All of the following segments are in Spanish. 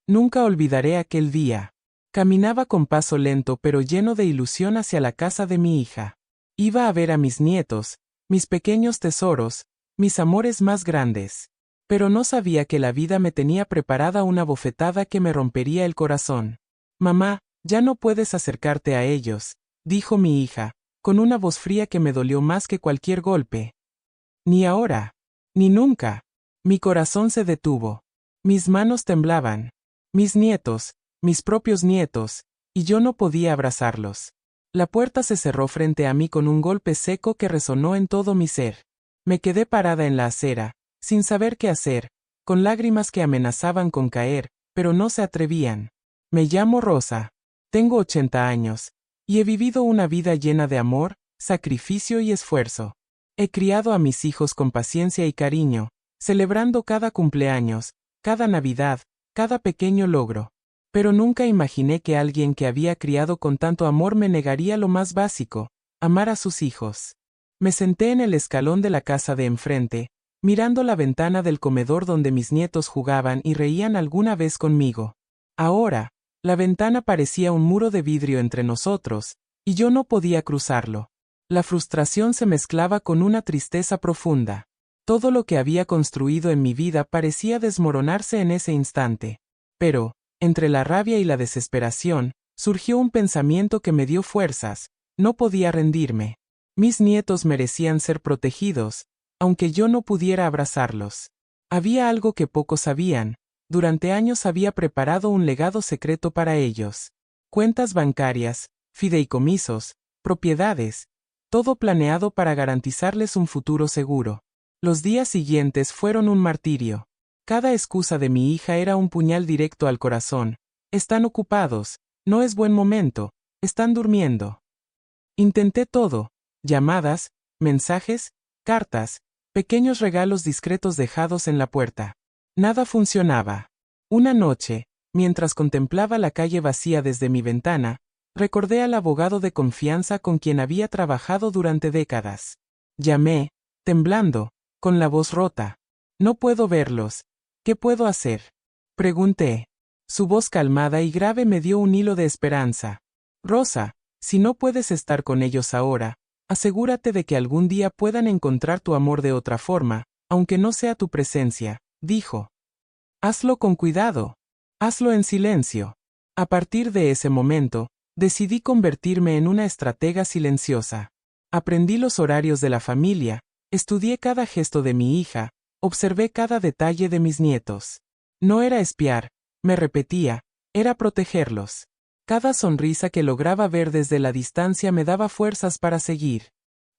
Nunca olvidaré aquel día. Caminaba con paso lento pero lleno de ilusión hacia la casa de mi hija. Iba a ver a mis nietos, mis pequeños tesoros, mis amores más grandes. Pero no sabía que la vida me tenía preparada una bofetada que me rompería el corazón. Mamá, ya no puedes acercarte a ellos, dijo mi hija, con una voz fría que me dolió más que cualquier golpe. Ni ahora. Ni nunca. Mi corazón se detuvo. Mis manos temblaban. Mis nietos, mis propios nietos, y yo no podía abrazarlos. La puerta se cerró frente a mí con un golpe seco que resonó en todo mi ser. Me quedé parada en la acera, sin saber qué hacer, con lágrimas que amenazaban con caer, pero no se atrevían. Me llamo Rosa. Tengo 80 años, y he vivido una vida llena de amor, sacrificio y esfuerzo. He criado a mis hijos con paciencia y cariño, celebrando cada cumpleaños, cada Navidad, cada pequeño logro. Pero nunca imaginé que alguien que había criado con tanto amor me negaría lo más básico, amar a sus hijos. Me senté en el escalón de la casa de enfrente, mirando la ventana del comedor donde mis nietos jugaban y reían alguna vez conmigo. Ahora, la ventana parecía un muro de vidrio entre nosotros, y yo no podía cruzarlo. La frustración se mezclaba con una tristeza profunda. Todo lo que había construido en mi vida parecía desmoronarse en ese instante. Pero, entre la rabia y la desesperación, surgió un pensamiento que me dio fuerzas: no podía rendirme. Mis nietos merecían ser protegidos, aunque yo no pudiera abrazarlos. Había algo que pocos sabían: durante años había preparado un legado secreto para ellos. Cuentas bancarias, fideicomisos, propiedades, todo planeado para garantizarles un futuro seguro. Los días siguientes fueron un martirio. Cada excusa de mi hija era un puñal directo al corazón. Están ocupados, no es buen momento, están durmiendo. Intenté todo: llamadas, mensajes, cartas, pequeños regalos discretos dejados en la puerta. Nada funcionaba. Una noche, mientras contemplaba la calle vacía desde mi ventana, recordé al abogado de confianza con quien había trabajado durante décadas. Llamé, temblando, con la voz rota. No puedo verlos. ¿Qué puedo hacer?, pregunté. Su voz calmada y grave me dio un hilo de esperanza. Rosa, si no puedes estar con ellos ahora, asegúrate de que algún día puedan encontrar tu amor de otra forma, aunque no sea tu presencia, dijo. Hazlo con cuidado. Hazlo en silencio. A partir de ese momento, decidí convertirme en una estratega silenciosa. Aprendí los horarios de la familia, estudié cada gesto de mi hija, observé cada detalle de mis nietos. No era espiar, me repetía, era protegerlos. Cada sonrisa que lograba ver desde la distancia me daba fuerzas para seguir.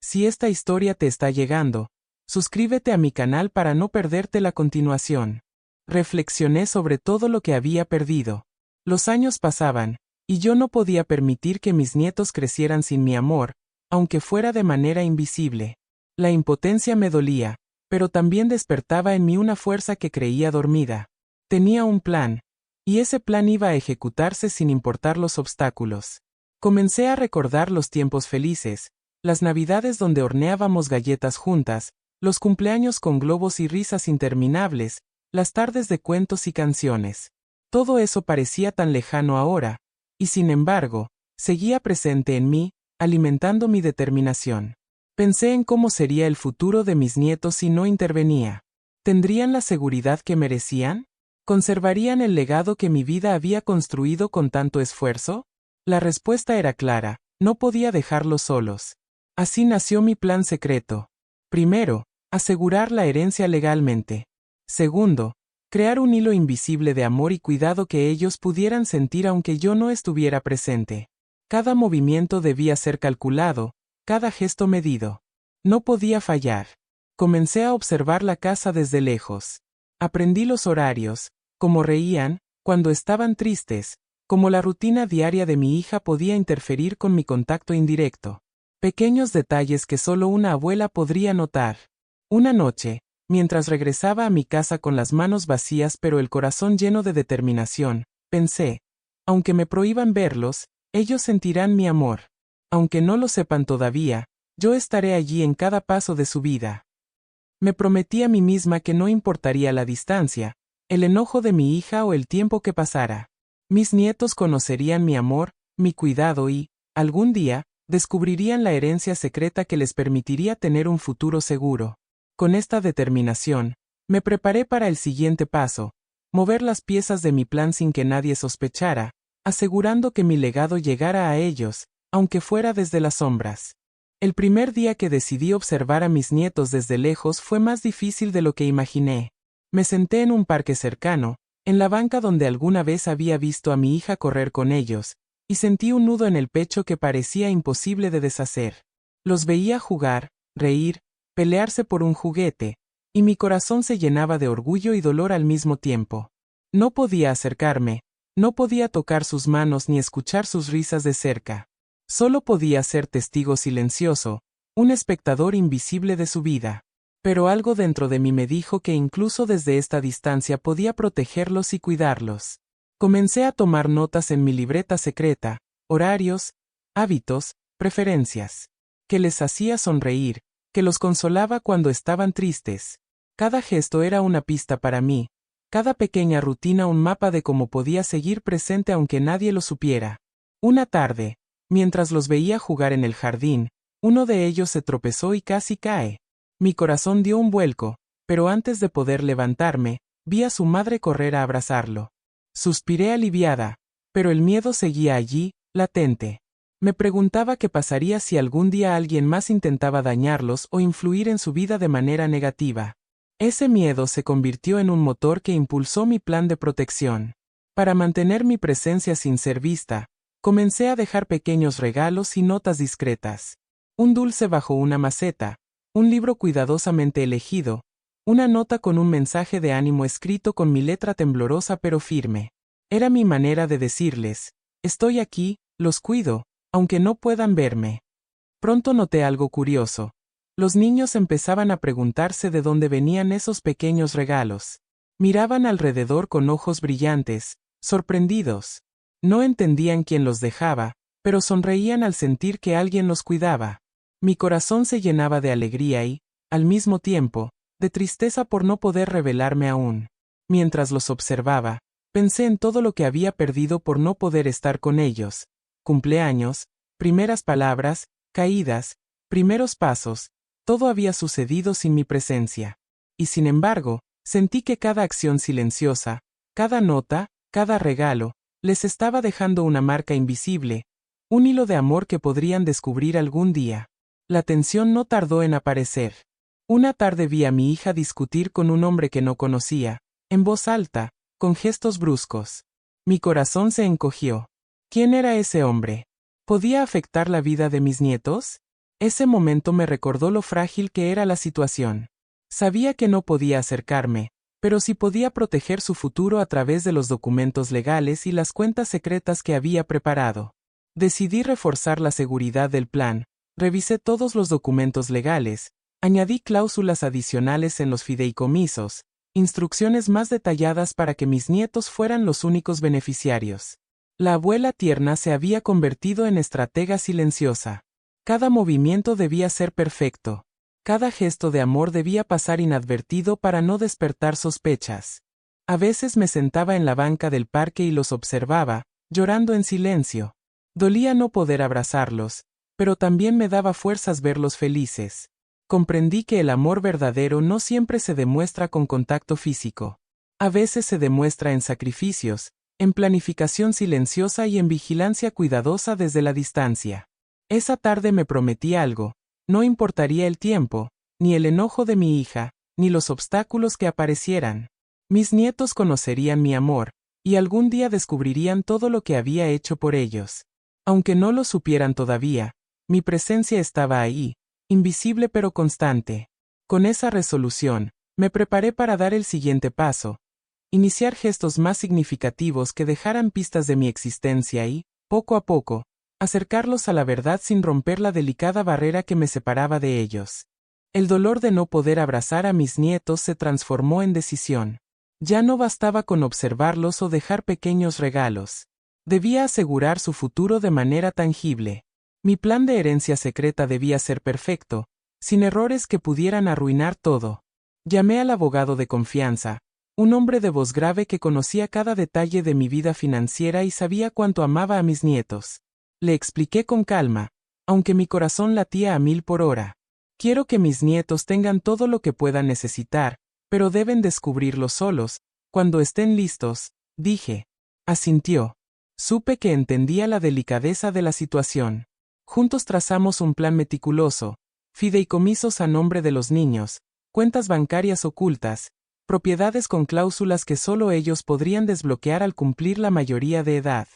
Si esta historia te está llegando, suscríbete a mi canal para no perderte la continuación. Reflexioné sobre todo lo que había perdido. Los años pasaban, y yo no podía permitir que mis nietos crecieran sin mi amor, aunque fuera de manera invisible. La impotencia me dolía, pero también despertaba en mí una fuerza que creía dormida. Tenía un plan, y ese plan iba a ejecutarse sin importar los obstáculos. Comencé a recordar los tiempos felices, las navidades donde horneábamos galletas juntas, los cumpleaños con globos y risas interminables, las tardes de cuentos y canciones. Todo eso parecía tan lejano ahora, y sin embargo, seguía presente en mí, alimentando mi determinación. Pensé en cómo sería el futuro de mis nietos si no intervenía. ¿Tendrían la seguridad que merecían? ¿Conservarían el legado que mi vida había construido con tanto esfuerzo? La respuesta era clara: no podía dejarlos solos. Así nació mi plan secreto. Primero, asegurar la herencia legalmente. Segundo, crear un hilo invisible de amor y cuidado que ellos pudieran sentir aunque yo no estuviera presente. Cada movimiento debía ser calculado, cada gesto medido. No podía fallar. Comencé a observar la casa desde lejos. Aprendí los horarios, cómo reían, cuando estaban tristes, cómo la rutina diaria de mi hija podía interferir con mi contacto indirecto. Pequeños detalles que solo una abuela podría notar. Una noche, mientras regresaba a mi casa con las manos vacías pero el corazón lleno de determinación, pensé: aunque me prohíban verlos, ellos sentirán mi amor. Aunque no lo sepan todavía, yo estaré allí en cada paso de su vida. Me prometí a mí misma que no importaría la distancia, el enojo de mi hija o el tiempo que pasara. Mis nietos conocerían mi amor, mi cuidado y, algún día, descubrirían la herencia secreta que les permitiría tener un futuro seguro. Con esta determinación, me preparé para el siguiente paso, mover las piezas de mi plan sin que nadie sospechara, asegurando que mi legado llegara a ellos, aunque fuera desde las sombras. El primer día que decidí observar a mis nietos desde lejos fue más difícil de lo que imaginé. Me senté en un parque cercano, en la banca donde alguna vez había visto a mi hija correr con ellos, y sentí un nudo en el pecho que parecía imposible de deshacer. Los veía jugar, reír, pelearse por un juguete, y mi corazón se llenaba de orgullo y dolor al mismo tiempo. No podía acercarme, no podía tocar sus manos ni escuchar sus risas de cerca. Solo podía ser testigo silencioso, un espectador invisible de su vida. Pero algo dentro de mí me dijo que incluso desde esta distancia podía protegerlos y cuidarlos. Comencé a tomar notas en mi libreta secreta, horarios, hábitos, preferencias. Que les hacía sonreír, que los consolaba cuando estaban tristes. Cada gesto era una pista para mí, cada pequeña rutina un mapa de cómo podía seguir presente aunque nadie lo supiera. Una tarde, mientras los veía jugar en el jardín, uno de ellos se tropezó y casi cae. Mi corazón dio un vuelco, pero antes de poder levantarme, vi a su madre correr a abrazarlo. Suspiré aliviada, pero el miedo seguía allí, latente. Me preguntaba qué pasaría si algún día alguien más intentaba dañarlos o influir en su vida de manera negativa. Ese miedo se convirtió en un motor que impulsó mi plan de protección. Para mantener mi presencia sin ser vista, comencé a dejar pequeños regalos y notas discretas. Un dulce bajo una maceta, un libro cuidadosamente elegido, una nota con un mensaje de ánimo escrito con mi letra temblorosa pero firme. Era mi manera de decirles, estoy aquí, los cuido, aunque no puedan verme. Pronto noté algo curioso. Los niños empezaban a preguntarse de dónde venían esos pequeños regalos. Miraban alrededor con ojos brillantes, sorprendidos. No entendían quién los dejaba, pero sonreían al sentir que alguien los cuidaba. Mi corazón se llenaba de alegría y, al mismo tiempo, de tristeza por no poder revelarme aún. Mientras los observaba, pensé en todo lo que había perdido por no poder estar con ellos. Cumpleaños, primeras palabras, caídas, primeros pasos, todo había sucedido sin mi presencia. Y sin embargo, sentí que cada acción silenciosa, cada nota, cada regalo, les estaba dejando una marca invisible, un hilo de amor que podrían descubrir algún día. La tensión no tardó en aparecer. Una tarde vi a mi hija discutir con un hombre que no conocía, en voz alta, con gestos bruscos. Mi corazón se encogió. ¿Quién era ese hombre? ¿Podía afectar la vida de mis nietos? Ese momento me recordó lo frágil que era la situación. Sabía que no podía acercarme, pero sí podía proteger su futuro a través de los documentos legales y las cuentas secretas que había preparado. Decidí reforzar la seguridad del plan, revisé todos los documentos legales, añadí cláusulas adicionales en los fideicomisos, instrucciones más detalladas para que mis nietos fueran los únicos beneficiarios. La abuela tierna se había convertido en estratega silenciosa. Cada movimiento debía ser perfecto. Cada gesto de amor debía pasar inadvertido para no despertar sospechas. A veces me sentaba en la banca del parque y los observaba, llorando en silencio. Dolía no poder abrazarlos, pero también me daba fuerzas verlos felices. Comprendí que el amor verdadero no siempre se demuestra con contacto físico. A veces se demuestra en sacrificios, en planificación silenciosa y en vigilancia cuidadosa desde la distancia. Esa tarde me prometí algo, no importaría el tiempo, ni el enojo de mi hija, ni los obstáculos que aparecieran. Mis nietos conocerían mi amor, y algún día descubrirían todo lo que había hecho por ellos. Aunque no lo supieran todavía, mi presencia estaba ahí, invisible pero constante. Con esa resolución, me preparé para dar el siguiente paso, iniciar gestos más significativos que dejaran pistas de mi existencia y, poco a poco, acercarlos a la verdad sin romper la delicada barrera que me separaba de ellos. El dolor de no poder abrazar a mis nietos se transformó en decisión. Ya no bastaba con observarlos o dejar pequeños regalos. Debía asegurar su futuro de manera tangible. Mi plan de herencia secreta debía ser perfecto, sin errores que pudieran arruinar todo. Llamé al abogado de confianza, Un hombre de voz grave que conocía cada detalle de mi vida financiera y sabía cuánto amaba a mis nietos. Le expliqué con calma, aunque mi corazón latía a 1000 por hora. Quiero que mis nietos tengan todo lo que puedan necesitar, pero deben descubrirlo solos, cuando estén listos, dije. Asintió. Supe que entendía la delicadeza de la situación. Juntos trazamos un plan meticuloso, fideicomisos a nombre de los niños, cuentas bancarias ocultas, propiedades con cláusulas que solo ellos podrían desbloquear al cumplir la mayoría de edad.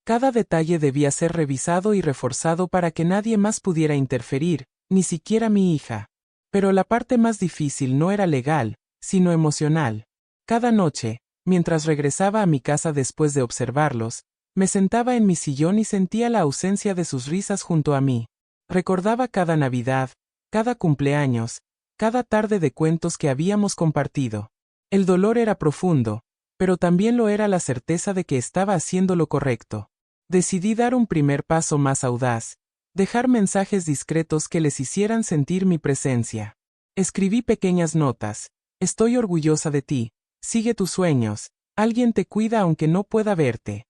Cada detalle debía ser revisado y reforzado para que nadie más pudiera interferir, ni siquiera mi hija. Pero la parte más difícil no era legal, sino emocional. Cada noche, mientras regresaba a mi casa después de observarlos, me sentaba en mi sillón y sentía la ausencia de sus risas junto a mí. Recordaba cada Navidad, cada cumpleaños, cada tarde de cuentos que habíamos compartido. El dolor era profundo, pero también lo era la certeza de que estaba haciendo lo correcto. Decidí dar un primer paso más audaz, dejar mensajes discretos que les hicieran sentir mi presencia. Escribí pequeñas notas: estoy orgullosa de ti, sigue tus sueños, alguien te cuida aunque no pueda verte.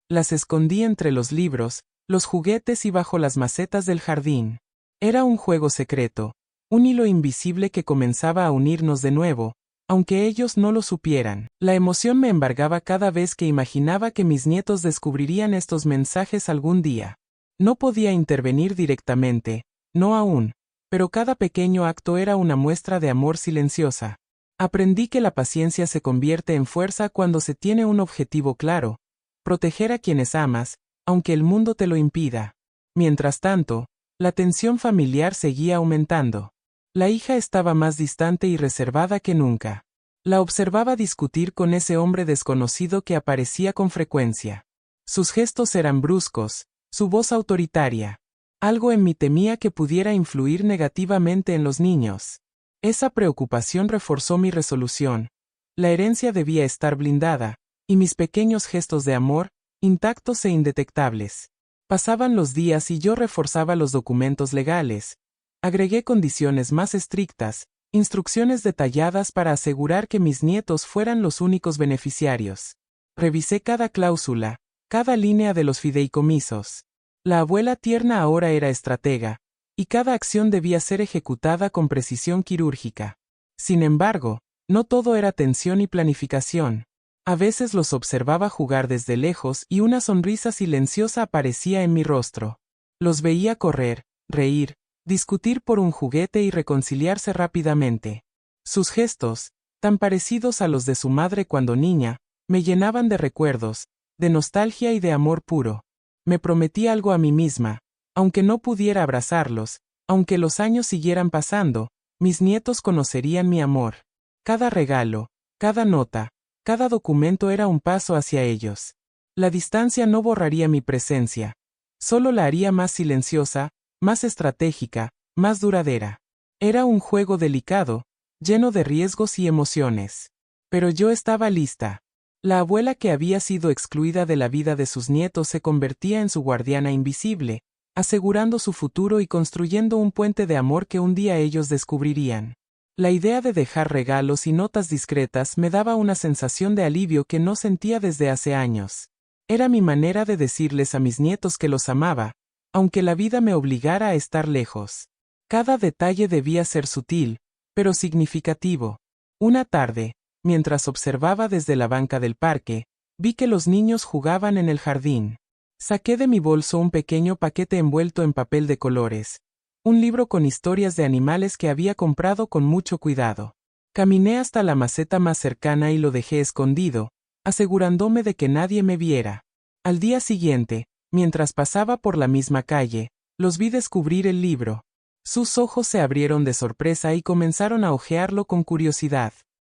Las escondí entre los libros, los juguetes y bajo las macetas del jardín. Era un juego secreto, un hilo invisible que comenzaba a unirnos de nuevo, aunque ellos no lo supieran. La emoción me embargaba cada vez que imaginaba que mis nietos descubrirían estos mensajes algún día. No podía intervenir directamente, no aún, pero cada pequeño acto era una muestra de amor silenciosa. Aprendí que la paciencia se convierte en fuerza cuando se tiene un objetivo claro: proteger a quienes amas, aunque el mundo te lo impida. Mientras tanto, la tensión familiar seguía aumentando. La hija estaba más distante y reservada que nunca. La observaba discutir con ese hombre desconocido que aparecía con frecuencia. Sus gestos eran bruscos, su voz autoritaria. Algo en mí temía que pudiera influir negativamente en los niños. Esa preocupación reforzó mi resolución. La herencia debía estar blindada, y mis pequeños gestos de amor, intactos e indetectables. Pasaban los días y yo reforzaba los documentos legales. Agregué condiciones más estrictas, instrucciones detalladas para asegurar que mis nietos fueran los únicos beneficiarios. Revisé cada cláusula, cada línea de los fideicomisos. La abuela tierna ahora era estratega, y cada acción debía ser ejecutada con precisión quirúrgica. Sin embargo, no todo era tensión y planificación. A veces los observaba jugar desde lejos y una sonrisa silenciosa aparecía en mi rostro. Los veía correr, reír, discutir por un juguete y reconciliarse rápidamente. Sus gestos, tan parecidos a los de su madre cuando niña, me llenaban de recuerdos, de nostalgia y de amor puro. Me prometí algo a mí misma: aunque no pudiera abrazarlos, aunque los años siguieran pasando, mis nietos conocerían mi amor. Cada regalo, cada nota, cada documento era un paso hacia ellos. La distancia no borraría mi presencia, solo la haría más silenciosa, más estratégica, más duradera. Era un juego delicado, lleno de riesgos y emociones. Pero yo estaba lista. La abuela que había sido excluida de la vida de sus nietos se convertía en su guardiana invisible, asegurando su futuro y construyendo un puente de amor que un día ellos descubrirían. La idea de dejar regalos y notas discretas me daba una sensación de alivio que no sentía desde hace años. Era mi manera de decirles a mis nietos que los amaba, aunque la vida me obligara a estar lejos. Cada detalle debía ser sutil, pero significativo. Una tarde, mientras observaba desde la banca del parque, vi que los niños jugaban en el jardín. Saqué de mi bolso un pequeño paquete envuelto en papel de colores, un libro con historias de animales que había comprado con mucho cuidado. Caminé hasta la maceta más cercana y lo dejé escondido, asegurándome de que nadie me viera. Al día siguiente, mientras pasaba por la misma calle, los vi descubrir el libro. Sus ojos se abrieron de sorpresa y comenzaron a hojearlo con curiosidad.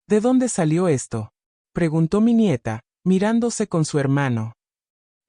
¿De dónde salió esto?, preguntó mi nieta, mirándose con su hermano.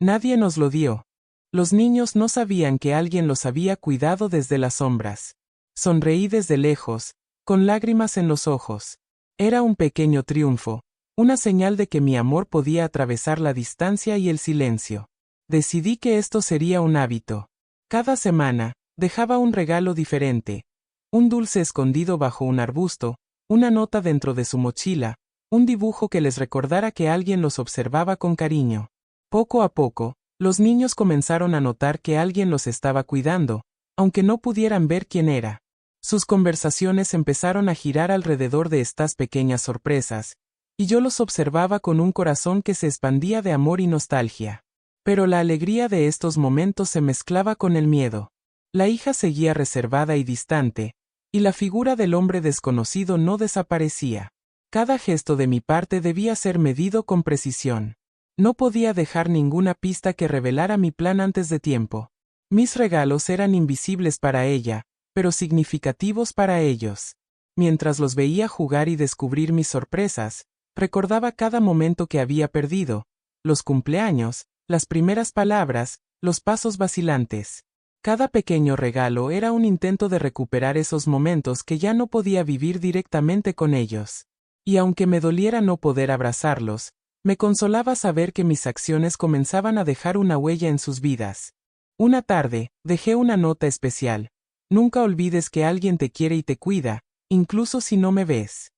Nadie nos lo dio. Los niños no sabían que alguien los había cuidado desde las sombras. Sonreí desde lejos, con lágrimas en los ojos. Era un pequeño triunfo, una señal de que mi amor podía atravesar la distancia y el silencio. Decidí que esto sería un hábito. Cada semana, dejaba un regalo diferente: un dulce escondido bajo un arbusto, una nota dentro de su mochila, un dibujo que les recordara que alguien los observaba con cariño. Poco a poco, los niños comenzaron a notar que alguien los estaba cuidando, aunque no pudieran ver quién era. Sus conversaciones empezaron a girar alrededor de estas pequeñas sorpresas, y yo los observaba con un corazón que se expandía de amor y nostalgia. Pero la alegría de estos momentos se mezclaba con el miedo. La hija seguía reservada y distante, y la figura del hombre desconocido no desaparecía. Cada gesto de mi parte debía ser medido con precisión. No podía dejar ninguna pista que revelara mi plan antes de tiempo. Mis regalos eran invisibles para ella, pero significativos para ellos. Mientras los veía jugar y descubrir mis sorpresas, recordaba cada momento que había perdido, los cumpleaños, las primeras palabras, los pasos vacilantes. Cada pequeño regalo era un intento de recuperar esos momentos que ya no podía vivir directamente con ellos. Y aunque me doliera no poder abrazarlos, me consolaba saber que mis acciones comenzaban a dejar una huella en sus vidas. Una tarde, dejé una nota especial. Nunca olvides que alguien te quiere y te cuida, incluso si no me ves.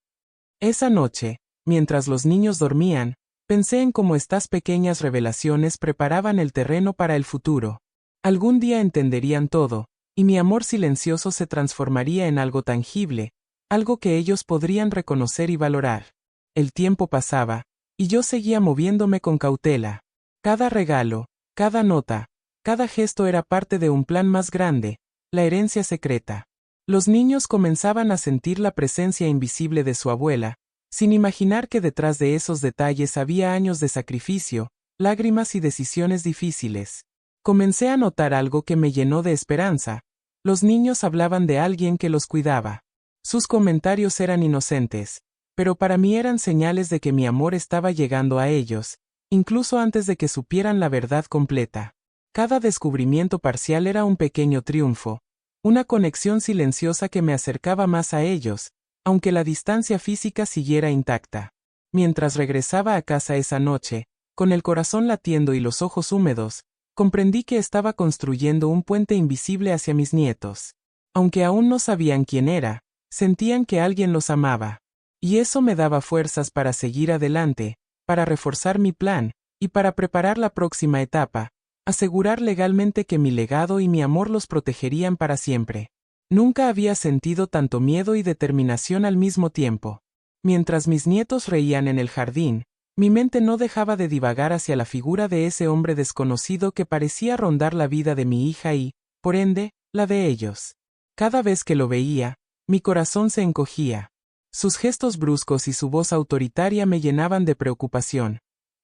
Esa noche, mientras los niños dormían, pensé en cómo estas pequeñas revelaciones preparaban el terreno para el futuro. Algún día entenderían todo, y mi amor silencioso se transformaría en algo tangible, algo que ellos podrían reconocer y valorar. El tiempo pasaba, y yo seguía moviéndome con cautela. Cada regalo, cada nota, cada gesto era parte de un plan más grande, la herencia secreta. Los niños comenzaban a sentir la presencia invisible de su abuela, sin imaginar que detrás de esos detalles había años de sacrificio, lágrimas y decisiones difíciles. Comencé a notar algo que me llenó de esperanza. Los niños hablaban de alguien que los cuidaba. Sus comentarios eran inocentes, pero para mí eran señales de que mi amor estaba llegando a ellos, incluso antes de que supieran la verdad completa. Cada descubrimiento parcial era un pequeño triunfo, una conexión silenciosa que me acercaba más a ellos, aunque la distancia física siguiera intacta. Mientras regresaba a casa esa noche, con el corazón latiendo y los ojos húmedos, comprendí que estaba construyendo un puente invisible hacia mis nietos. Aunque aún no sabían quién era, sentían que alguien los amaba. Y eso me daba fuerzas para seguir adelante, para reforzar mi plan, y para preparar la próxima etapa, asegurar legalmente que mi legado y mi amor los protegerían para siempre. Nunca había sentido tanto miedo y determinación al mismo tiempo. Mientras mis nietos reían en el jardín, mi mente no dejaba de divagar hacia la figura de ese hombre desconocido que parecía rondar la vida de mi hija y, por ende, la de ellos. Cada vez que lo veía, mi corazón se encogía. Sus gestos bruscos y su voz autoritaria me llenaban de preocupación.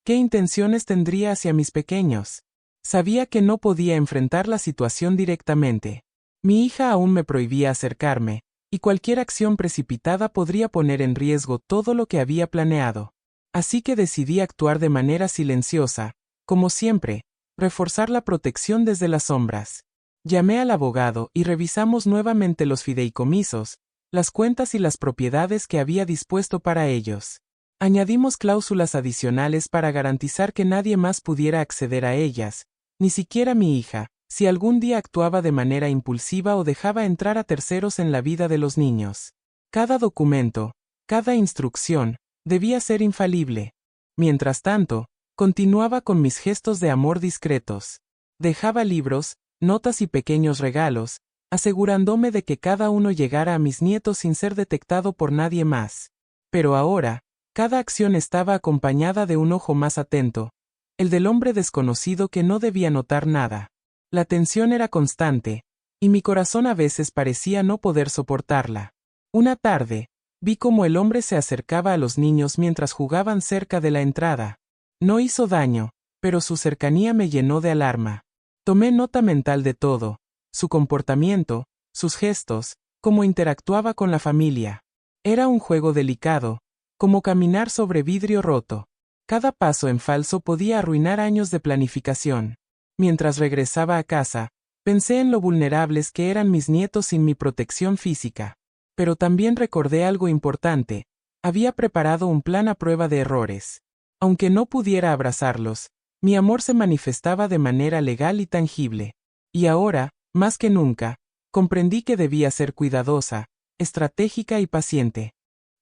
¿Qué intenciones tendría hacia mis pequeños? Sabía que no podía enfrentar la situación directamente. Mi hija aún me prohibía acercarme, y cualquier acción precipitada podría poner en riesgo todo lo que había planeado. Así que decidí actuar de manera silenciosa, como siempre, reforzar la protección desde las sombras. Llamé al abogado y revisamos nuevamente los fideicomisos, las cuentas y las propiedades que había dispuesto para ellos. Añadimos cláusulas adicionales para garantizar que nadie más pudiera acceder a ellas, ni siquiera mi hija, si algún día actuaba de manera impulsiva o dejaba entrar a terceros en la vida de los niños. Cada documento, cada instrucción, debía ser infalible. Mientras tanto, continuaba con mis gestos de amor discretos. Dejaba libros, notas y pequeños regalos, asegurándome de que cada uno llegara a mis nietos sin ser detectado por nadie más. Pero ahora, cada acción estaba acompañada de un ojo más atento, el del hombre desconocido que no debía notar nada. La tensión era constante, y mi corazón a veces parecía no poder soportarla. Una tarde, vi cómo el hombre se acercaba a los niños mientras jugaban cerca de la entrada. No hizo daño, pero su cercanía me llenó de alarma. Tomé nota mental de todo, su comportamiento, sus gestos, cómo interactuaba con la familia. Era un juego delicado, como caminar sobre vidrio roto. Cada paso en falso podía arruinar años de planificación. Mientras regresaba a casa, pensé en lo vulnerables que eran mis nietos sin mi protección física. Pero también recordé algo importante. Había preparado un plan a prueba de errores. Aunque no pudiera abrazarlos, mi amor se manifestaba de manera legal y tangible. Y ahora, más que nunca, comprendí que debía ser cuidadosa, estratégica y paciente.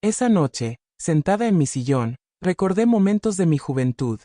Esa noche, sentada en mi sillón, recordé momentos de mi juventud.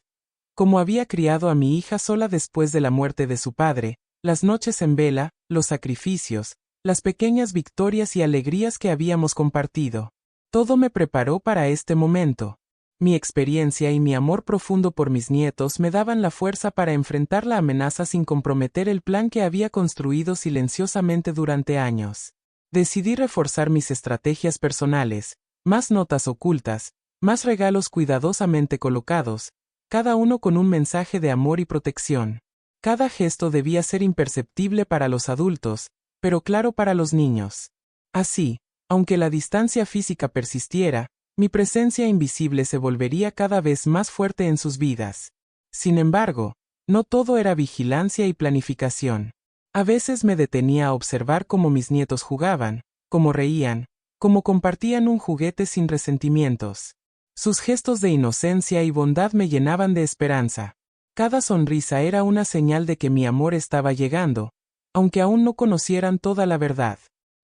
Como había criado a mi hija sola después de la muerte de su padre, las noches en vela, los sacrificios, las pequeñas victorias y alegrías que habíamos compartido. Todo me preparó para este momento. Mi experiencia y mi amor profundo por mis nietos me daban la fuerza para enfrentar la amenaza sin comprometer el plan que había construido silenciosamente durante años. Decidí reforzar mis estrategias personales, más notas ocultas, más regalos cuidadosamente colocados, cada uno con un mensaje de amor y protección. Cada gesto debía ser imperceptible para los adultos, pero claro para los niños. Así, aunque la distancia física persistiera, mi presencia invisible se volvería cada vez más fuerte en sus vidas. Sin embargo, no todo era vigilancia y planificación. A veces me detenía a observar cómo mis nietos jugaban, cómo reían, cómo compartían un juguete sin resentimientos. Sus gestos de inocencia y bondad me llenaban de esperanza. Cada sonrisa era una señal de que mi amor estaba llegando, aunque aún no conocieran toda la verdad.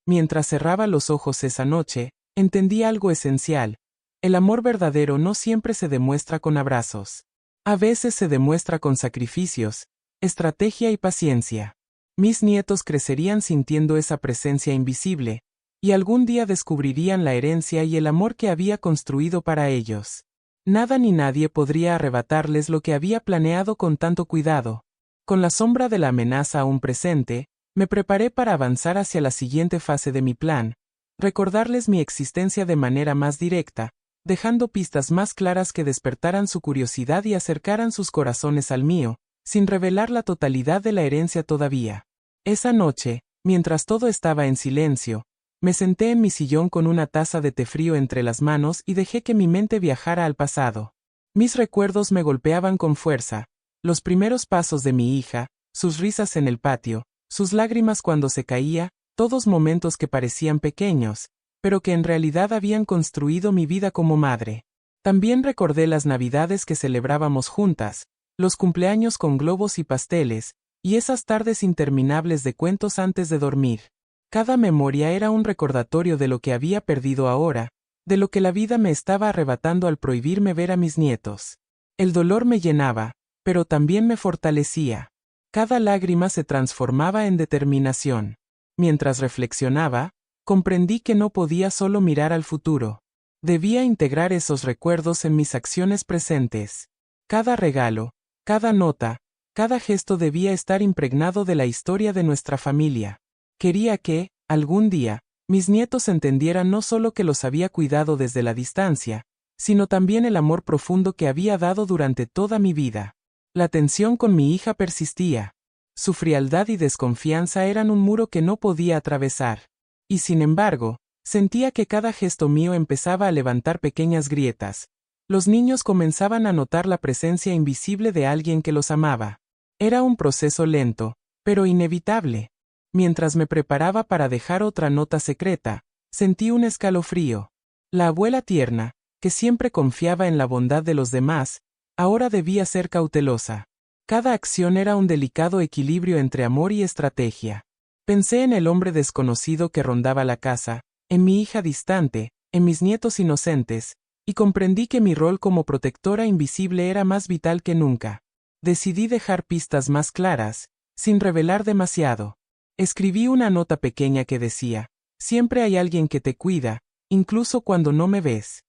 Mientras cerraba los ojos esa noche, entendí algo esencial. El amor verdadero no siempre se demuestra con abrazos. A veces se demuestra con sacrificios, estrategia y paciencia. Mis nietos crecerían sintiendo esa presencia invisible, y algún día descubrirían la herencia y el amor que había construido para ellos. Nada ni nadie podría arrebatarles lo que había planeado con tanto cuidado. Con la sombra de la amenaza aún presente, me preparé para avanzar hacia la siguiente fase de mi plan, recordarles mi existencia de manera más directa, dejando pistas más claras que despertaran su curiosidad y acercaran sus corazones al mío, sin revelar la totalidad de la herencia todavía. Esa noche, mientras todo estaba en silencio, me senté en mi sillón con una taza de té frío entre las manos y dejé que mi mente viajara al pasado. Mis recuerdos me golpeaban con fuerza, los primeros pasos de mi hija, sus risas en el patio, sus lágrimas cuando se caía, todos momentos que parecían pequeños, pero que en realidad habían construido mi vida como madre. También recordé las navidades que celebrábamos juntas, los cumpleaños con globos y pasteles, y esas tardes interminables de cuentos antes de dormir. Cada memoria era un recordatorio de lo que había perdido ahora, de lo que la vida me estaba arrebatando al prohibirme ver a mis nietos. El dolor me llenaba, pero también me fortalecía. Cada lágrima se transformaba en determinación. Mientras reflexionaba, comprendí que no podía solo mirar al futuro. Debía integrar esos recuerdos en mis acciones presentes. Cada regalo, cada nota, cada gesto debía estar impregnado de la historia de nuestra familia. Quería que, algún día, mis nietos entendieran no solo que los había cuidado desde la distancia, sino también el amor profundo que había dado durante toda mi vida. La tensión con mi hija persistía. Su frialdad y desconfianza eran un muro que no podía atravesar. Y sin embargo, sentía que cada gesto mío empezaba a levantar pequeñas grietas. Los niños comenzaban a notar la presencia invisible de alguien que los amaba. Era un proceso lento, pero inevitable. Mientras me preparaba para dejar otra nota secreta, sentí un escalofrío. La abuela tierna, que siempre confiaba en la bondad de los demás, ahora debía ser cautelosa. Cada acción era un delicado equilibrio entre amor y estrategia. Pensé en el hombre desconocido que rondaba la casa, en mi hija distante, en mis nietos inocentes, y comprendí que mi rol como protectora invisible era más vital que nunca. Decidí dejar pistas más claras, sin revelar demasiado. Escribí una nota pequeña que decía: siempre hay alguien que te cuida, incluso cuando no me ves.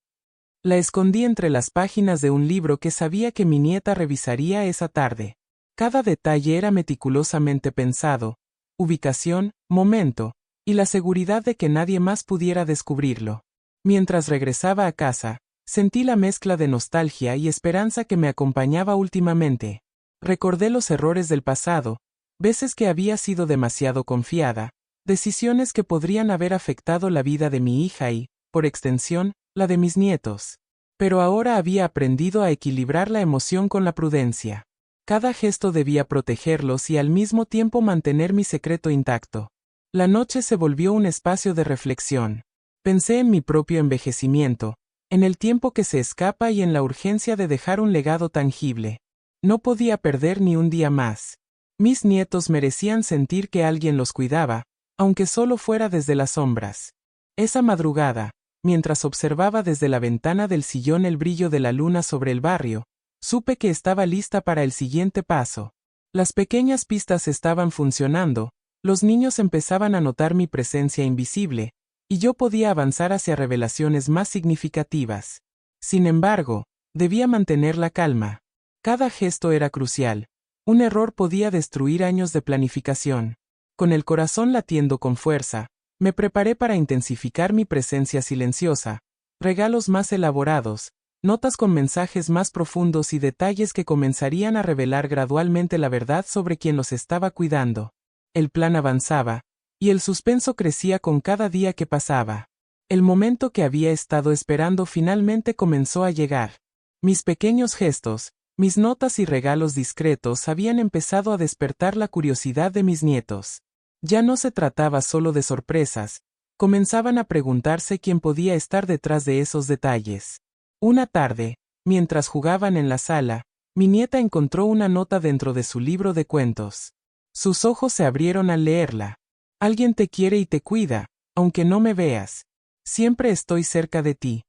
La escondí entre las páginas de un libro que sabía que mi nieta revisaría esa tarde. Cada detalle era meticulosamente pensado, ubicación, momento, y la seguridad de que nadie más pudiera descubrirlo. Mientras regresaba a casa, sentí la mezcla de nostalgia y esperanza que me acompañaba últimamente. Recordé los errores del pasado, veces que había sido demasiado confiada, decisiones que podrían haber afectado la vida de mi hija y, por extensión, la de mis nietos. Pero ahora había aprendido a equilibrar la emoción con la prudencia. Cada gesto debía protegerlos y al mismo tiempo mantener mi secreto intacto. La noche se volvió un espacio de reflexión. Pensé en mi propio envejecimiento, en el tiempo que se escapa y en la urgencia de dejar un legado tangible. No podía perder ni un día más. Mis nietos merecían sentir que alguien los cuidaba, aunque solo fuera desde las sombras. Esa madrugada, mientras observaba desde la ventana del sillón el brillo de la luna sobre el barrio, supe que estaba lista para el siguiente paso. Las pequeñas pistas estaban funcionando, los niños empezaban a notar mi presencia invisible, y yo podía avanzar hacia revelaciones más significativas. Sin embargo, debía mantener la calma. Cada gesto era crucial. Un error podía destruir años de planificación. Con el corazón latiendo con fuerza, me preparé para intensificar mi presencia silenciosa, regalos más elaborados, notas con mensajes más profundos y detalles que comenzarían a revelar gradualmente la verdad sobre quien los estaba cuidando. El plan avanzaba, y el suspenso crecía con cada día que pasaba. El momento que había estado esperando finalmente comenzó a llegar. Mis pequeños gestos, mis notas y regalos discretos habían empezado a despertar la curiosidad de mis nietos. Ya no se trataba solo de sorpresas, comenzaban a preguntarse quién podía estar detrás de esos detalles. Una tarde, mientras jugaban en la sala, mi nieta encontró una nota dentro de su libro de cuentos. Sus ojos se abrieron al leerla. Alguien te quiere y te cuida, aunque no me veas. Siempre estoy cerca de ti.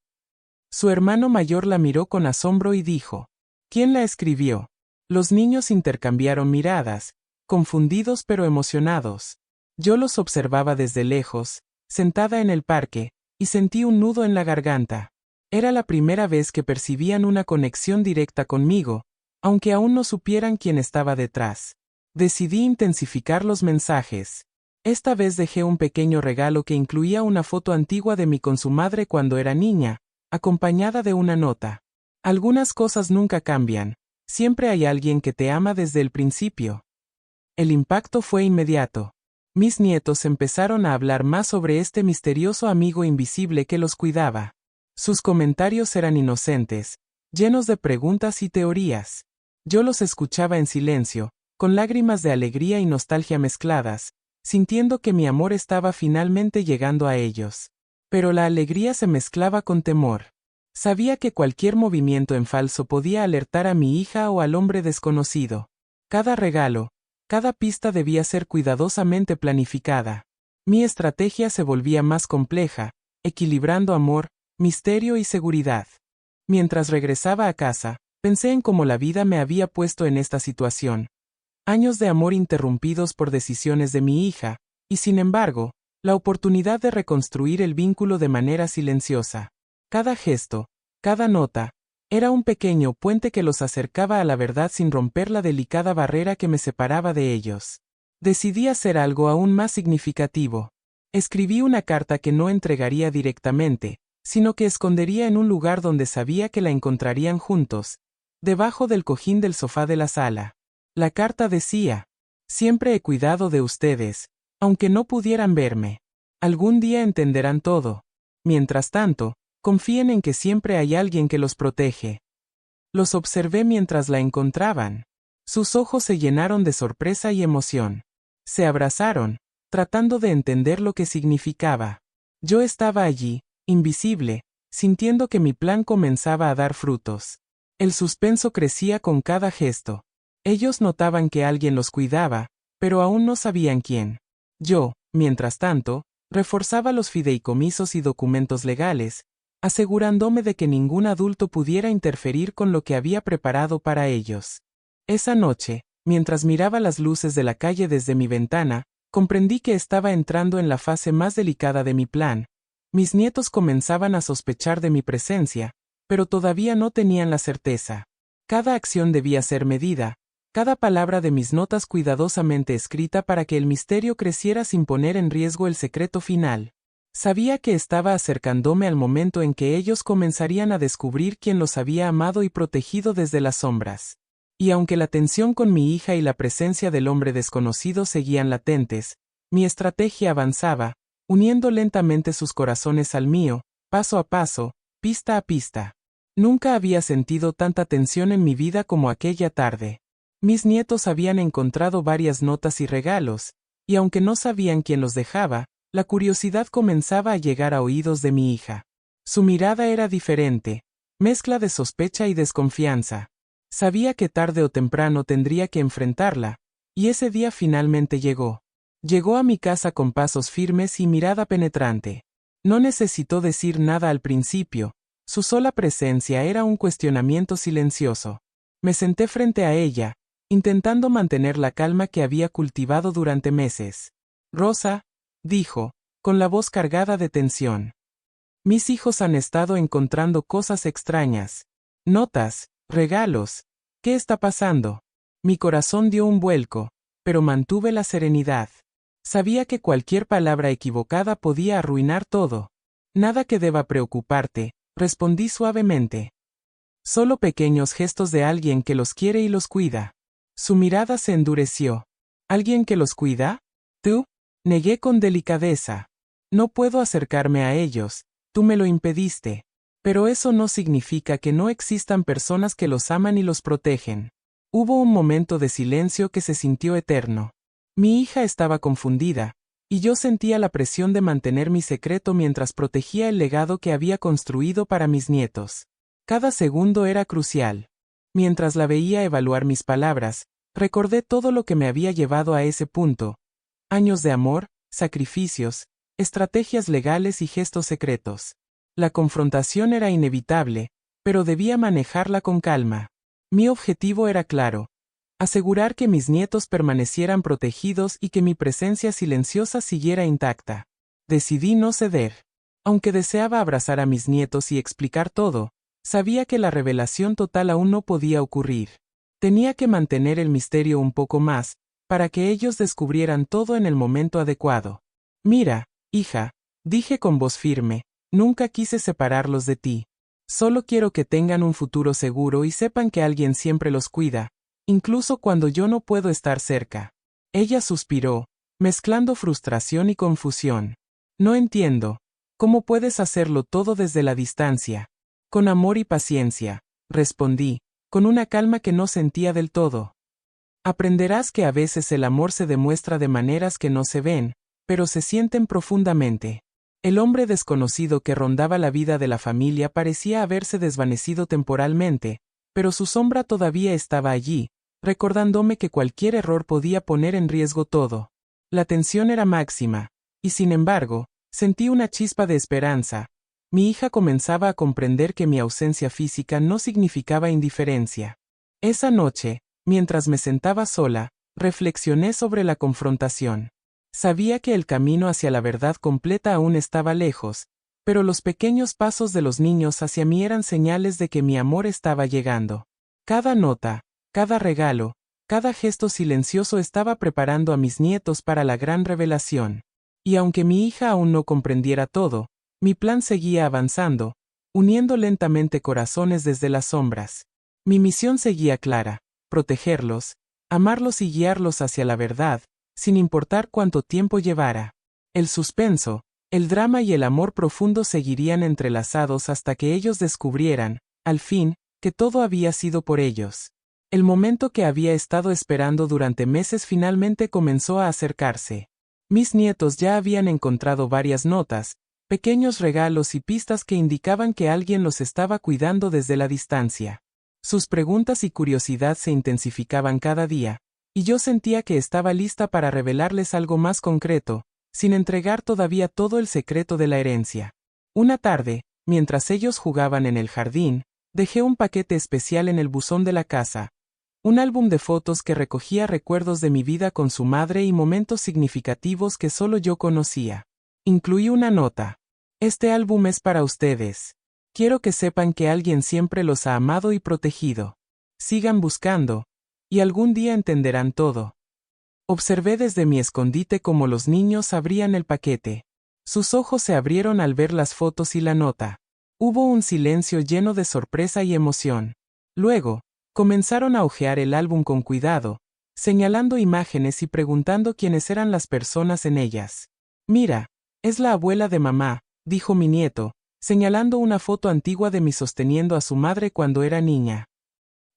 Su hermano mayor la miró con asombro y dijo: ¿Quién la escribió? Los niños intercambiaron miradas, confundidos pero emocionados. Yo los observaba desde lejos, sentada en el parque, y sentí un nudo en la garganta. Era la primera vez que percibían una conexión directa conmigo, aunque aún no supieran quién estaba detrás. Decidí intensificar los mensajes. Esta vez dejé un pequeño regalo que incluía una foto antigua de mí con su madre cuando era niña, acompañada de una nota. Algunas cosas nunca cambian, siempre hay alguien que te ama desde el principio. El impacto fue inmediato. Mis nietos empezaron a hablar más sobre este misterioso amigo invisible que los cuidaba. Sus comentarios eran inocentes, llenos de preguntas y teorías. Yo los escuchaba en silencio, con lágrimas de alegría y nostalgia mezcladas, sintiendo que mi amor estaba finalmente llegando a ellos. Pero la alegría se mezclaba con temor. Sabía que cualquier movimiento en falso podía alertar a mi hija o al hombre desconocido. Cada regalo, cada pista debía ser cuidadosamente planificada. Mi estrategia se volvía más compleja, equilibrando amor, misterio y seguridad. Mientras regresaba a casa, pensé en cómo la vida me había puesto en esta situación. Años de amor interrumpidos por decisiones de mi hija, y sin embargo, la oportunidad de reconstruir el vínculo de manera silenciosa. Cada gesto, cada nota, era un pequeño puente que los acercaba a la verdad sin romper la delicada barrera que me separaba de ellos. Decidí hacer algo aún más significativo. Escribí una carta que no entregaría directamente, sino que escondería en un lugar donde sabía que la encontrarían juntos, debajo del cojín del sofá de la sala. La carta decía: siempre he cuidado de ustedes, aunque no pudieran verme. Algún día entenderán todo. Mientras tanto, confíen en que siempre hay alguien que los protege. Los observé mientras la encontraban. Sus ojos se llenaron de sorpresa y emoción. Se abrazaron, tratando de entender lo que significaba. Yo estaba allí, invisible, sintiendo que mi plan comenzaba a dar frutos. El suspenso crecía con cada gesto. Ellos notaban que alguien los cuidaba, pero aún no sabían quién. Yo, mientras tanto, reforzaba los fideicomisos y documentos legales, asegurándome de que ningún adulto pudiera interferir con lo que había preparado para ellos. Esa noche, mientras miraba las luces de la calle desde mi ventana, comprendí que estaba entrando en la fase más delicada de mi plan. Mis nietos comenzaban a sospechar de mi presencia, pero todavía no tenían la certeza. Cada acción debía ser medida, cada palabra de mis notas cuidadosamente escrita para que el misterio creciera sin poner en riesgo el secreto final. Sabía que estaba acercándome al momento en que ellos comenzarían a descubrir quién los había amado y protegido desde las sombras. Y aunque la tensión con mi hija y la presencia del hombre desconocido seguían latentes, mi estrategia avanzaba, uniendo lentamente sus corazones al mío, paso a paso, pista a pista. Nunca había sentido tanta tensión en mi vida como aquella tarde. Mis nietos habían encontrado varias notas y regalos, y aunque no sabían quién los dejaba, la curiosidad comenzaba a llegar a oídos de mi hija. Su mirada era diferente, mezcla de sospecha y desconfianza. Sabía que tarde o temprano tendría que enfrentarla, y ese día finalmente llegó. Llegó a mi casa con pasos firmes y mirada penetrante. No necesitó decir nada al principio, su sola presencia era un cuestionamiento silencioso. Me senté frente a ella, intentando mantener la calma que había cultivado durante meses. Rosa, dijo, con la voz cargada de tensión. Mis hijos han estado encontrando cosas extrañas. Notas, regalos. ¿Qué está pasando? Mi corazón dio un vuelco, pero mantuve la serenidad. Sabía que cualquier palabra equivocada podía arruinar todo. Nada que deba preocuparte, respondí suavemente. Solo pequeños gestos de alguien que los quiere y los cuida. Su mirada se endureció. ¿Alguien que los cuida? ¿Tú? Negué con delicadeza. No puedo acercarme a ellos, tú me lo impediste. Pero eso no significa que no existan personas que los aman y los protegen. Hubo un momento de silencio que se sintió eterno. Mi hija estaba confundida, y yo sentía la presión de mantener mi secreto mientras protegía el legado que había construido para mis nietos. Cada segundo era crucial. Mientras la veía evaluar mis palabras, recordé todo lo que me había llevado a ese punto. Años de amor, sacrificios, estrategias legales y gestos secretos. La confrontación era inevitable, pero debía manejarla con calma. Mi objetivo era claro: asegurar que mis nietos permanecieran protegidos y que mi presencia silenciosa siguiera intacta. Decidí no ceder. Aunque deseaba abrazar a mis nietos y explicar todo, sabía que la revelación total aún no podía ocurrir. Tenía que mantener el misterio un poco más, para que ellos descubrieran todo en el momento adecuado. Mira, hija, dije con voz firme, nunca quise separarlos de ti. Solo quiero que tengan un futuro seguro y sepan que alguien siempre los cuida, incluso cuando yo no puedo estar cerca. Ella suspiró, mezclando frustración y confusión. No entiendo. ¿Cómo puedes hacerlo todo desde la distancia? Con amor y paciencia, respondí, con una calma que no sentía del todo. Aprenderás que a veces el amor se demuestra de maneras que no se ven, pero se sienten profundamente. El hombre desconocido que rondaba la vida de la familia parecía haberse desvanecido temporalmente, pero su sombra todavía estaba allí, recordándome que cualquier error podía poner en riesgo todo. La tensión era máxima, y sin embargo, sentí una chispa de esperanza. Mi hija comenzaba a comprender que mi ausencia física no significaba indiferencia. Esa noche, mientras me sentaba sola, reflexioné sobre la confrontación. Sabía que el camino hacia la verdad completa aún estaba lejos, pero los pequeños pasos de los niños hacia mí eran señales de que mi amor estaba llegando. Cada nota, cada regalo, cada gesto silencioso estaba preparando a mis nietos para la gran revelación. Y aunque mi hija aún no comprendiera todo, mi plan seguía avanzando, uniendo lentamente corazones desde las sombras. Mi misión seguía clara: protegerlos, amarlos y guiarlos hacia la verdad, sin importar cuánto tiempo llevara. El suspenso, el drama y el amor profundo seguirían entrelazados hasta que ellos descubrieran, al fin, que todo había sido por ellos. El momento que había estado esperando durante meses finalmente comenzó a acercarse. Mis nietos ya habían encontrado varias notas, pequeños regalos y pistas que indicaban que alguien los estaba cuidando desde la distancia. Sus preguntas y curiosidad se intensificaban cada día, y yo sentía que estaba lista para revelarles algo más concreto, sin entregar todavía todo el secreto de la herencia. Una tarde, mientras ellos jugaban en el jardín, dejé un paquete especial en el buzón de la casa, un álbum de fotos que recogía recuerdos de mi vida con su madre y momentos significativos que solo yo conocía. Incluí una nota: este álbum es para ustedes. Quiero que sepan que alguien siempre los ha amado y protegido. Sigan buscando, y algún día entenderán todo. Observé desde mi escondite cómo los niños abrían el paquete. Sus ojos se abrieron al ver las fotos y la nota. Hubo un silencio lleno de sorpresa y emoción. Luego, comenzaron a hojear el álbum con cuidado, señalando imágenes y preguntando quiénes eran las personas en ellas. Mira, es la abuela de mamá, dijo mi nieto, señalando una foto antigua de mí sosteniendo a su madre cuando era niña.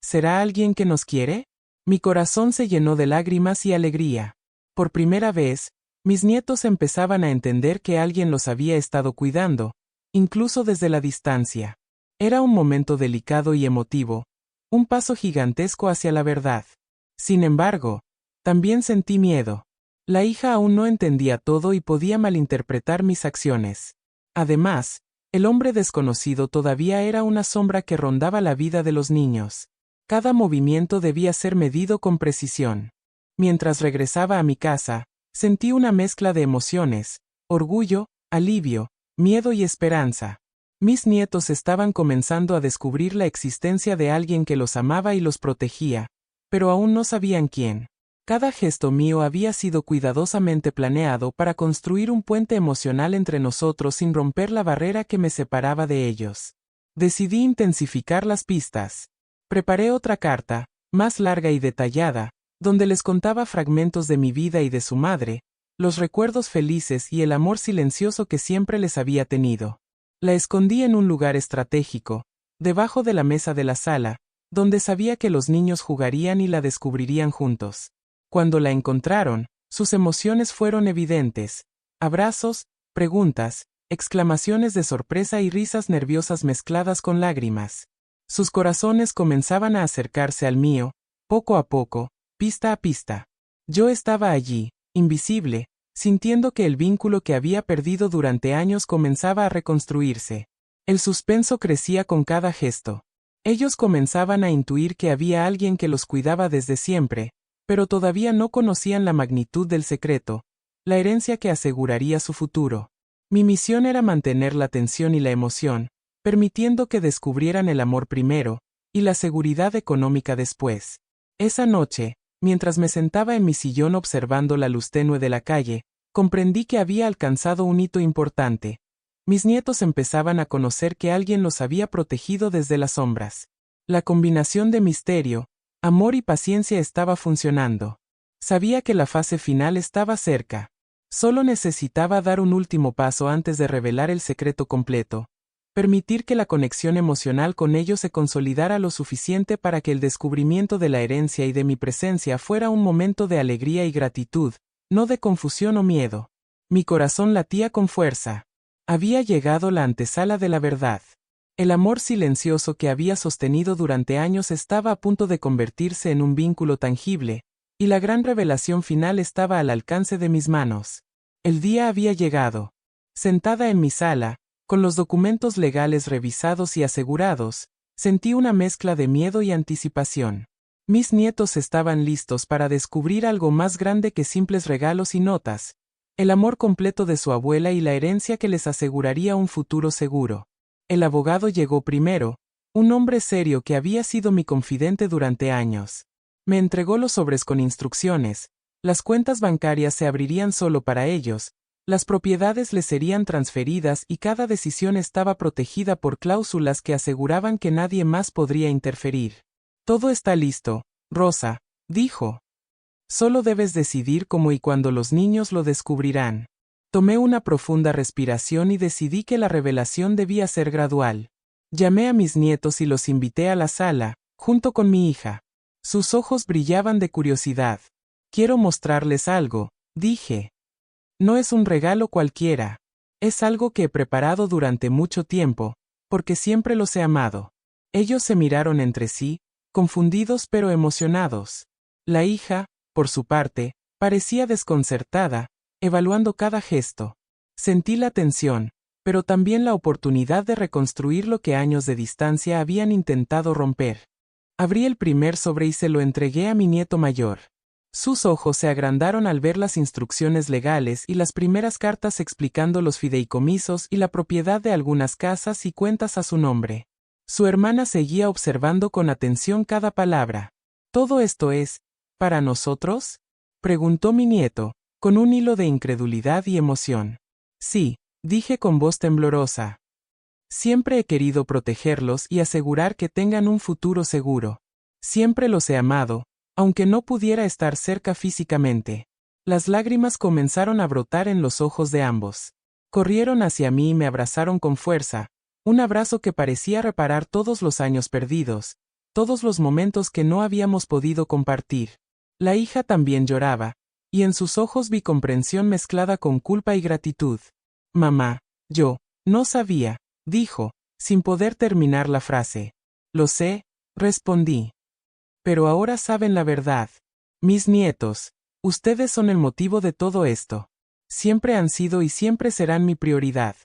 ¿Será alguien que nos quiere? Mi corazón se llenó de lágrimas y alegría. Por primera vez, mis nietos empezaban a entender que alguien los había estado cuidando, incluso desde la distancia. Era un momento delicado y emotivo, un paso gigantesco hacia la verdad. Sin embargo, también sentí miedo. La hija aún no entendía todo y podía malinterpretar mis acciones. Además, el hombre desconocido todavía era una sombra que rondaba la vida de los niños. Cada movimiento debía ser medido con precisión. Mientras regresaba a mi casa, sentí una mezcla de emociones: orgullo, alivio, miedo y esperanza. Mis nietos estaban comenzando a descubrir la existencia de alguien que los amaba y los protegía, pero aún no sabían quién. Cada gesto mío había sido cuidadosamente planeado para construir un puente emocional entre nosotros sin romper la barrera que me separaba de ellos. Decidí intensificar las pistas. Preparé otra carta, más larga y detallada, donde les contaba fragmentos de mi vida y de su madre, los recuerdos felices y el amor silencioso que siempre les había tenido. La escondí en un lugar estratégico, debajo de la mesa de la sala, donde sabía que los niños jugarían y la descubrirían juntos. Cuando la encontraron, sus emociones fueron evidentes: abrazos, preguntas, exclamaciones de sorpresa y risas nerviosas mezcladas con lágrimas. Sus corazones comenzaban a acercarse al mío, poco a poco, pista a pista. Yo estaba allí, invisible, sintiendo que el vínculo que había perdido durante años comenzaba a reconstruirse. El suspenso crecía con cada gesto. Ellos comenzaban a intuir que había alguien que los cuidaba desde siempre, pero todavía no conocían la magnitud del secreto, la herencia que aseguraría su futuro. Mi misión era mantener la tensión y la emoción, permitiendo que descubrieran el amor primero, y la seguridad económica después. Esa noche, mientras me sentaba en mi sillón observando la luz tenue de la calle, comprendí que había alcanzado un hito importante. Mis nietos empezaban a conocer que alguien los había protegido desde las sombras. La combinación de misterio, amor y paciencia estaba funcionando. Sabía que la fase final estaba cerca. Solo necesitaba dar un último paso antes de revelar el secreto completo. Permitir que la conexión emocional con ellos se consolidara lo suficiente para que el descubrimiento de la herencia y de mi presencia fuera un momento de alegría y gratitud, no de confusión o miedo. Mi corazón latía con fuerza. Había llegado la antesala de la verdad. El amor silencioso que había sostenido durante años estaba a punto de convertirse en un vínculo tangible, y la gran revelación final estaba al alcance de mis manos. El día había llegado. Sentada en mi sala, con los documentos legales revisados y asegurados, sentí una mezcla de miedo y anticipación. Mis nietos estaban listos para descubrir algo más grande que simples regalos y notas: el amor completo de su abuela y la herencia que les aseguraría un futuro seguro. El abogado llegó primero, un hombre serio que había sido mi confidente durante años. Me entregó los sobres con instrucciones: las cuentas bancarias se abrirían solo para ellos, las propiedades les serían transferidas y cada decisión estaba protegida por cláusulas que aseguraban que nadie más podría interferir. Todo está listo, Rosa, dijo. Solo debes decidir cómo y cuándo los niños lo descubrirán. Tomé una profunda respiración y decidí que la revelación debía ser gradual. Llamé a mis nietos y los invité a la sala, junto con mi hija. Sus ojos brillaban de curiosidad. Quiero mostrarles algo, dije. No es un regalo cualquiera. Es algo que he preparado durante mucho tiempo, porque siempre los he amado. Ellos se miraron entre sí, confundidos pero emocionados. La hija, por su parte, parecía desconcertada, evaluando cada gesto. Sentí la tensión, pero también la oportunidad de reconstruir lo que años de distancia habían intentado romper. Abrí el primer sobre y se lo entregué a mi nieto mayor. Sus ojos se agrandaron al ver las instrucciones legales y las primeras cartas explicando los fideicomisos y la propiedad de algunas casas y cuentas a su nombre. Su hermana seguía observando con atención cada palabra. ¿Todo esto es para nosotros?, preguntó mi nieto, con un hilo de incredulidad y emoción. Sí, dije con voz temblorosa. Siempre he querido protegerlos y asegurar que tengan un futuro seguro. Siempre los he amado, aunque no pudiera estar cerca físicamente. Las lágrimas comenzaron a brotar en los ojos de ambos. Corrieron hacia mí y me abrazaron con fuerza, un abrazo que parecía reparar todos los años perdidos, todos los momentos que no habíamos podido compartir. La hija también lloraba, y en sus ojos vi comprensión mezclada con culpa y gratitud. Mamá, yo no sabía, dijo, sin poder terminar la frase. Lo sé, respondí. Pero ahora saben la verdad. Mis nietos, ustedes son el motivo de todo esto. Siempre han sido y siempre serán mi prioridad.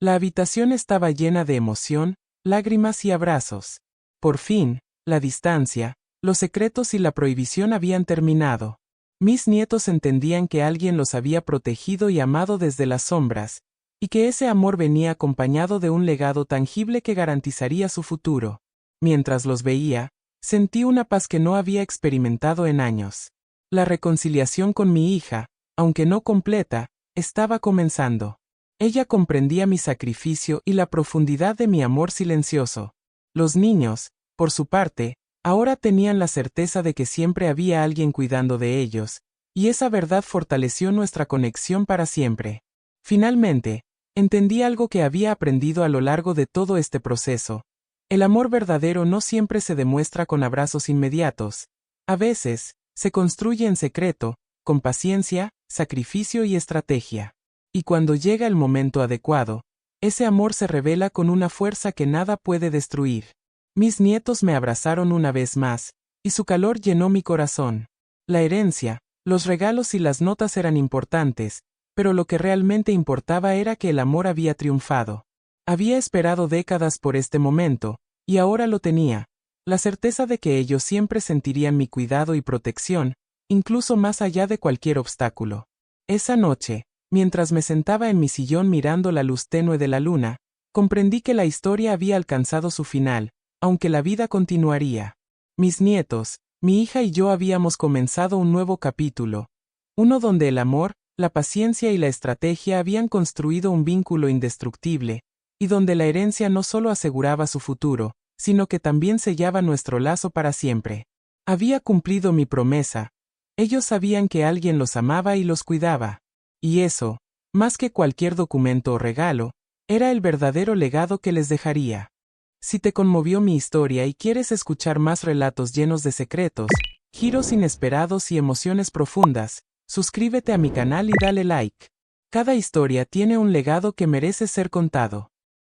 La habitación estaba llena de emoción, lágrimas y abrazos. Por fin, la distancia, los secretos y la prohibición habían terminado. Mis nietos entendían que alguien los había protegido y amado desde las sombras, y que ese amor venía acompañado de un legado tangible que garantizaría su futuro. Mientras los veía, sentí una paz que no había experimentado en años. La reconciliación con mi hija, aunque no completa, estaba comenzando. Ella comprendía mi sacrificio y la profundidad de mi amor silencioso. Los niños, por su parte, ahora tenían la certeza de que siempre había alguien cuidando de ellos, y esa verdad fortaleció nuestra conexión para siempre. Finalmente, entendí algo que había aprendido a lo largo de todo este proceso. El amor verdadero no siempre se demuestra con abrazos inmediatos. A veces, se construye en secreto, con paciencia, sacrificio y estrategia. Y cuando llega el momento adecuado, ese amor se revela con una fuerza que nada puede destruir. Mis nietos me abrazaron una vez más, y su calor llenó mi corazón. La herencia, los regalos y las notas eran importantes, pero lo que realmente importaba era que el amor había triunfado. Había esperado décadas por este momento, y ahora lo tenía, la certeza de que ellos siempre sentirían mi cuidado y protección, incluso más allá de cualquier obstáculo. Esa noche, mientras me sentaba en mi sillón mirando la luz tenue de la luna, comprendí que la historia había alcanzado su final, aunque la vida continuaría. Mis nietos, mi hija y yo habíamos comenzado un nuevo capítulo, uno donde el amor, la paciencia y la estrategia habían construido un vínculo indestructible, y donde la herencia no solo aseguraba su futuro, sino que también sellaba nuestro lazo para siempre. Había cumplido mi promesa. Ellos sabían que alguien los amaba y los cuidaba. Y eso, más que cualquier documento o regalo, era el verdadero legado que les dejaría. Si te conmovió mi historia y quieres escuchar más relatos llenos de secretos, giros inesperados y emociones profundas, suscríbete a mi canal y dale like. Cada historia tiene un legado que merece ser contado.